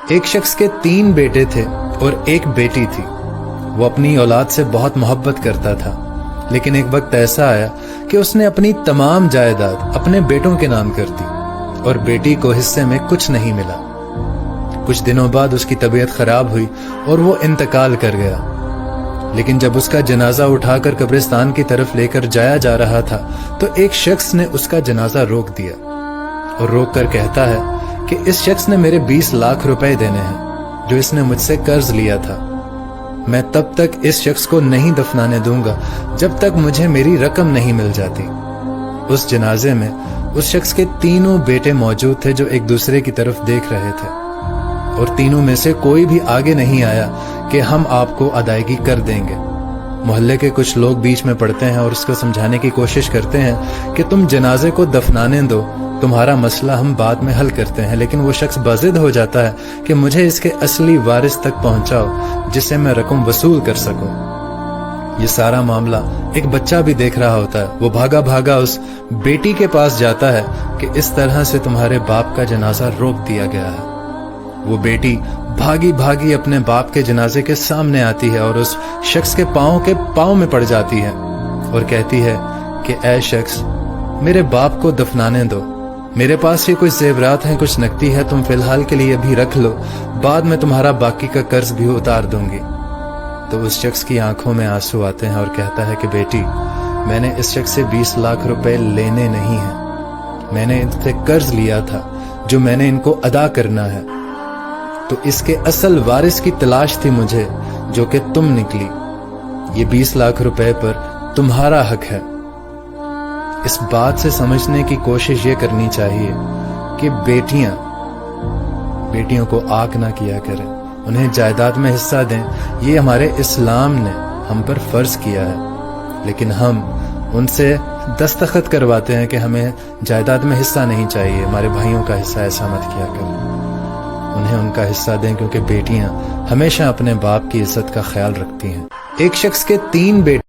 ایک شخص کے 3 بیٹے تھے اور 1 بیٹی تھی۔ وہ اپنی اولاد سے بہت محبت کرتا تھا، لیکن ایک وقت ایسا آیا کہ اس نے اپنی تمام جائیداد اپنے بیٹوں کے نام کر دی اور بیٹی کو حصے میں کچھ نہیں ملا۔ کچھ دنوں بعد اس کی طبیعت خراب ہوئی اور وہ انتقال کر گیا، لیکن جب اس کا جنازہ اٹھا کر قبرستان کی طرف لے کر جایا جا رہا تھا تو ایک شخص نے اس کا جنازہ روک دیا اور روک کر کہتا ہے کہ اس شخص نے میرے 20 لاکھ روپے دینے ہیں جو اس نے مجھ سے قرض لیا تھا۔ میں تب تک اس شخص کو نہیں دفنانے دوں گا جب تک مجھے میری رقم نہیں مل جاتی۔ اس جنازے میں اس شخص کے 3 بیٹے موجود تھے جو ایک دوسرے کی طرف دیکھ رہے تھے، اور تینوں میں سے کوئی بھی آگے نہیں آیا کہ ہم آپ کو ادائیگی کر دیں گے۔ محلے کے کچھ لوگ بیچ میں پڑتے ہیں اور اس کو سمجھانے کی کوشش کرتے ہیں کہ تم جنازے کو دفنانے دو، تمہارا مسئلہ ہم بعد میں حل کرتے ہیں، لیکن وہ شخص بضد ہو جاتا ہے کہ مجھے اس کے اصلی وارث تک پہنچاؤ جس سے میں رقم وصول کر سکوں۔ یہ سارا معاملہ ایک بچہ بھی دیکھ رہا ہوتا ہے۔ وہ بھاگا بھاگا اس بیٹی کے پاس جاتا ہے کہ اس طرح سے تمہارے باپ کا جنازہ روک دیا گیا ہے۔ وہ بیٹی بھاگی بھاگی اپنے باپ کے جنازے کے سامنے آتی ہے اور اس شخص کے پاؤں میں پڑ جاتی ہے اور کہتی ہے کہ اے شخص، میرے باپ کو دفنانے دو، میرے پاس یہ کچھ زیورات ہیں، کچھ نقدی ہے، تم فی الحال کے لیے بھی رکھ لو، بعد میں تمہارا باقی کا قرض بھی اتار دوں گی۔ تو اس شخص کی آنکھوں میں آنسو آتے ہیں اور کہتا ہے کہ بیٹی، میں نے اس شخص سے 20 لاکھ روپے لینے نہیں ہیں، میں نے ان سے قرض لیا تھا جو میں نے ان کو ادا کرنا ہے، تو اس کے اصل وارث کی تلاش تھی مجھے جو کہ تم نکلی۔ یہ 20 لاکھ روپے پر تمہارا حق ہے۔ اس بات سے سمجھنے کی کوشش یہ کرنی چاہیے کہ بیٹیوں کو آگ نہ کیا کریں، انہیں جائیداد میں حصہ دیں۔ یہ ہمارے اسلام نے ہم پر فرض کیا ہے، لیکن ہم ان سے دستخط کرواتے ہیں کہ ہمیں جائیداد میں حصہ نہیں چاہیے، ہمارے بھائیوں کا حصہ ایسا مت کیا کریں۔ انہیں ان کا حصہ دیں، کیونکہ بیٹیاں ہمیشہ اپنے باپ کی عزت کا خیال رکھتی ہیں۔ ایک شخص کے 3 بیٹے